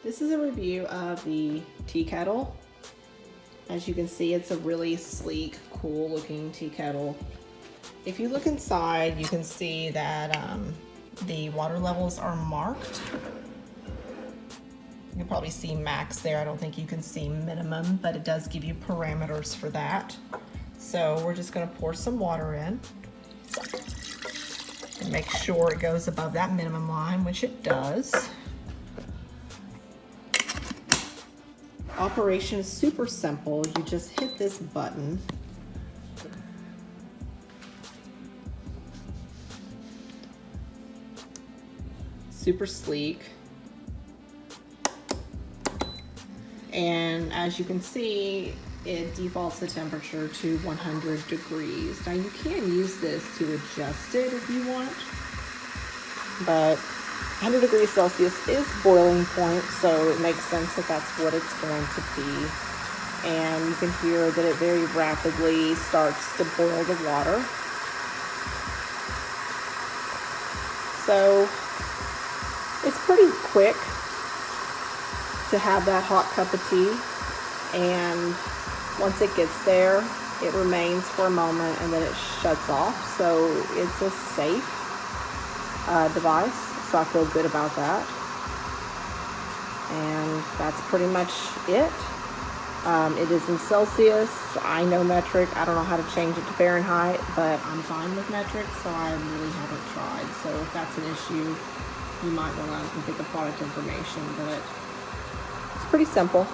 This is a review of the tea kettle. As you can see, it's a really sleek, cool looking tea kettle. If you look inside, you can see that the water levels are marked. You can probably see max there. I don't think you can see minimum, but it does give you parameters for that. So we're just gonna pour some water in and make sure it goes above that minimum line, which it does. Operation is super simple. You just hit this button. Super sleek. And as you can see, it defaults the temperature to 100 degrees. Now you can use this to adjust it if you want, but 100 degrees Celsius is boiling point, so it makes sense that that's what it's going to be. And you can hear that it very rapidly starts to boil the water. So it's pretty quick to have that hot cup of tea, and once it gets there, it remains for a moment and then it shuts off. So it's a safe device. So I feel good about that. And that's pretty much it. It is in Celsius. I know metric. I don't know how to change it to Fahrenheit, but I'm fine with metric, so I really haven't tried. So if that's an issue, you might want to get the product information, but it's pretty simple.